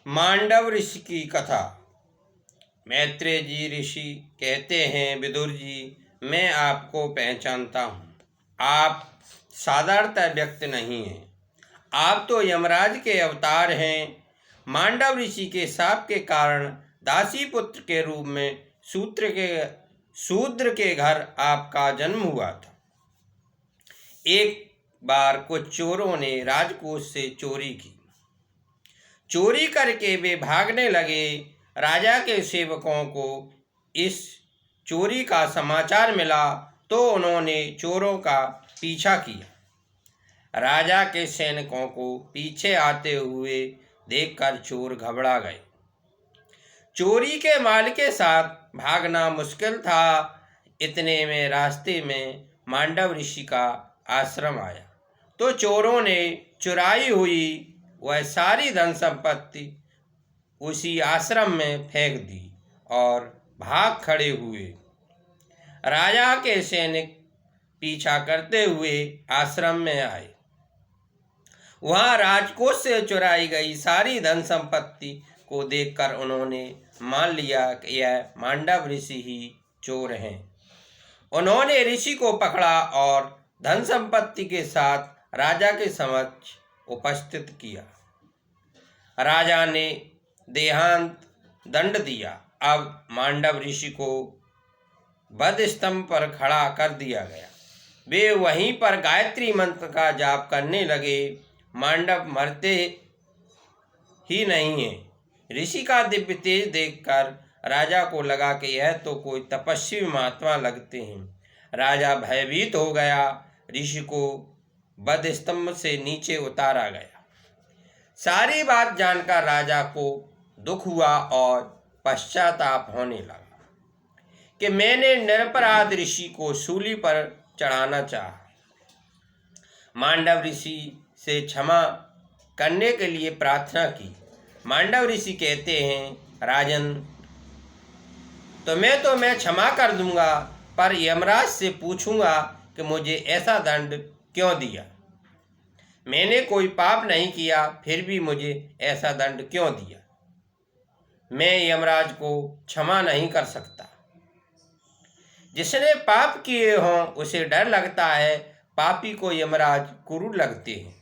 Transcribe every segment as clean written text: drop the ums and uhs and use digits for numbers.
मांडव ऋषि की कथा। मैत्रेय जी ऋषि कहते हैं, विदुर जी, मैं आपको पहचानता हूँ। आप साधारणतः व्यक्ति नहीं हैं। आप तो यमराज के अवतार हैं। मांडव ऋषि के शाप के कारण दासी पुत्र के रूप में शूद्र के घर आपका जन्म हुआ था। एक बार कुछ चोरों ने राजकोष से चोरी की। चोरी करके वे भागने लगे। राजा के सेवकों को इस चोरी का समाचार मिला तो उन्होंने चोरों का पीछा किया। राजा के सैनिकों को पीछे आते हुए देखकर चोर घबरा गए। चोरी के माल के साथ भागना मुश्किल था। इतने में रास्ते में मांडव ऋषि का आश्रम आया तो चोरों ने चुराई हुई वह सारी धन संपत्ति उसी आश्रम में फेंक दी और भाग खड़े हुए। राजा के सैनिक पीछा करते हुए आश्रम में आए। वहां राजकोष से चुराई गई सारी धन संपत्ति को देखकर उन्होंने मान लिया कि यह मांडव ऋषि ही चोर हैं। उन्होंने ऋषि को पकड़ा और धन संपत्ति के साथ राजा के समक्ष उपस्थित किया। राजा ने देहांत दंड दिया। अब मांडव ऋषि को वध स्तंभ पर खड़ा कर दिया गया। वे वहीं पर गायत्री मंत्र का जाप करने लगे। मांडव मरते ही नहीं है। ऋषि का दिव्य तेज देखकर राजा को लगा कि यह तो कोई तपस्वी महात्मा लगते हैं। राजा भयभीत हो गया। ऋषि को वध स्तंभ से नीचे उतारा गया। सारी बात जानकर राजा को दुख हुआ और पश्चाताप होने लगा कि मैंने निरपराध ऋषि को सूली पर चढ़ाना चाहा। मांडव ऋषि से क्षमा करने के लिए प्रार्थना की। मांडव ऋषि कहते हैं, राजन, तुम्हें तो मैं क्षमा कर दूंगा, पर यमराज से पूछूंगा कि मुझे ऐसा दंड क्यों दिया। मैंने कोई पाप नहीं किया, फिर भी मुझे ऐसा दंड क्यों दिया। मैं यमराज को क्षमा नहीं कर सकता। जिसने पाप किए हों उसे डर लगता है, पापी को यमराज क्रूर लगते हैं।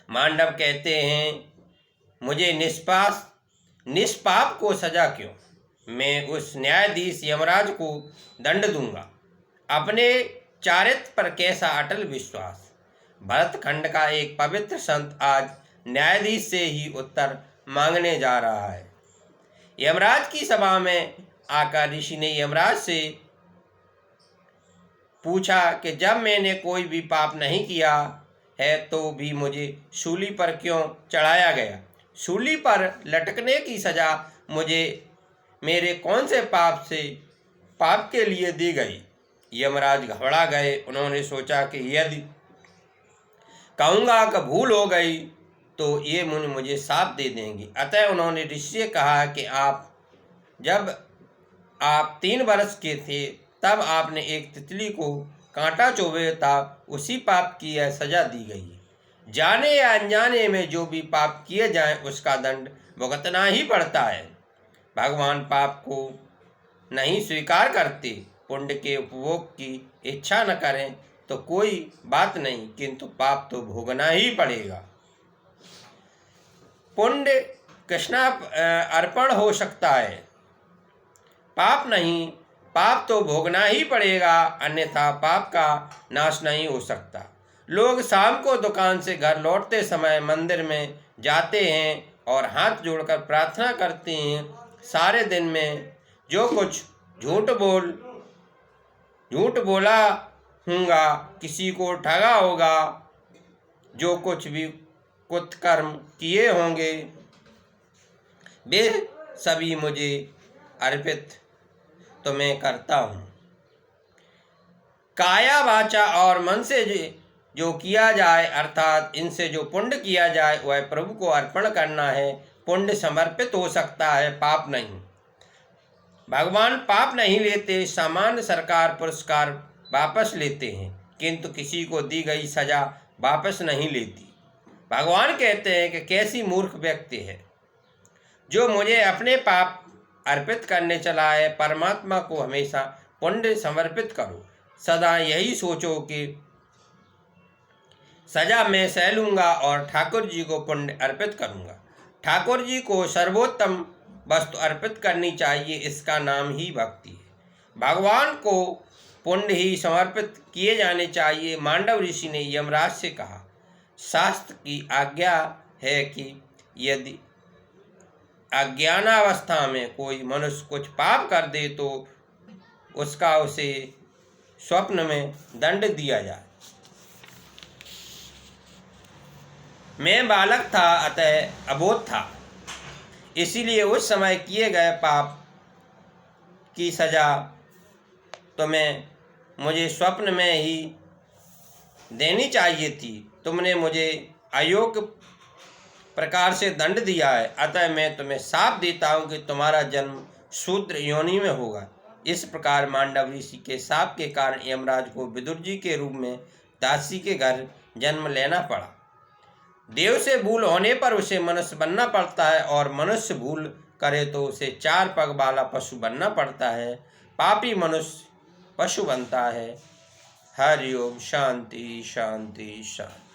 मांडव कहते हैं, मुझे निष्पाप को सजा क्यों। मैं उस न्यायाधीश यमराज को दंड दूंगा। अपने चारित्र पर कैसा अटल विश्वास। भरतखंड का एक पवित्र संत आज न्यायाधीश से ही उत्तर मांगने जा रहा है। यमराज की सभा में आकर ऋषि ने यमराज से पूछा कि जब मैंने कोई भी पाप नहीं किया है तो भी मुझे सूली पर क्यों चढ़ाया गया। सूली पर लटकने की सजा मुझे मेरे कौन से पाप के लिए दी गई। यमराज घबरा गए। उन्होंने सोचा कि यदि कहूँगा कि भूल हो गई तो ये मुनि मुझे शाप दे देंगे। अतः उन्होंने ऋषि से कहा कि जब आप 3 वर्ष के थे तब आपने एक तितली को कांटा चुभे था। उसी पाप की यह सजा दी गई है। जाने या अनजाने में जो भी पाप किए जाएं उसका दंड भुगतना ही पड़ता है। भगवान पाप को नहीं स्वीकार करते। पुण्य के उपभोग की इच्छा न करें तो कोई बात नहीं, किंतु पाप तो भोगना ही पड़ेगा। पुण्य कृष्णा अर्पण हो सकता है, पाप नहीं। पाप तो भोगना ही पड़ेगा, अन्यथा पाप का नाश नहीं हो सकता। लोग शाम को दुकान से घर लौटते समय मंदिर में जाते हैं और हाथ जोड़कर प्रार्थना करते हैं। सारे दिन में जो कुछ झूठ बोला हूँगा, किसी को ठगा होगा, जो कुछ भी कुत्कर्म किए होंगे, वे सभी मुझे अर्पित तो मैं करता हूँ। काया वाचा और मन से जो किया जाए, अर्थात इनसे जो पुण्य किया जाए वह प्रभु को अर्पण करना है। पुण्य समर्पित हो सकता है, पाप नहीं। भगवान पाप नहीं लेते। सामान्य सरकार पुरस्कार वापस लेते हैं, किंतु किसी को दी गई सजा वापस नहीं लेती। भगवान कहते हैं कि कैसी मूर्ख व्यक्ति है जो मुझे अपने पाप अर्पित करने चला है। परमात्मा को हमेशा पुण्य समर्पित करो, सदा यही सोचो कि सजा मैं सह लूँगा और ठाकुर जी को पुण्य अर्पित करूँगा। ठाकुर जी को सर्वोत्तम वस्तु अर्पित करनी चाहिए, इसका नाम ही भक्ति है। भगवान को पुण्य ही समर्पित किए जाने चाहिए। मांडव ऋषि ने यमराज से कहा, शास्त्र की आज्ञा है कि यदि अज्ञानावस्था में कोई मनुष्य कुछ पाप कर दे तो उसका उसे स्वप्न में दंड दिया जाए। मैं बालक था, अतः अबोध था, इसीलिए उस समय किए गए पाप की सजा तुम्हें मुझे स्वप्न में ही देनी चाहिए थी। तुमने मुझे अयोग्य प्रकार से दंड दिया है, अतः मैं तुम्हें शाप देता हूँ कि तुम्हारा जन्म शूद्र योनि में होगा। इस प्रकार मांडव ऋषि के शाप के कारण यमराज को विदुर जी के रूप में दासी के घर जन्म लेना पड़ा। देव से भूल होने पर उसे मनुष्य बनना पड़ता है और मनुष्य भूल करे तो उसे 4 पग वाला पशु बनना पड़ता है। पापी मनुष्य पशु बनता है। हरि ओम। शांति शांति शांति।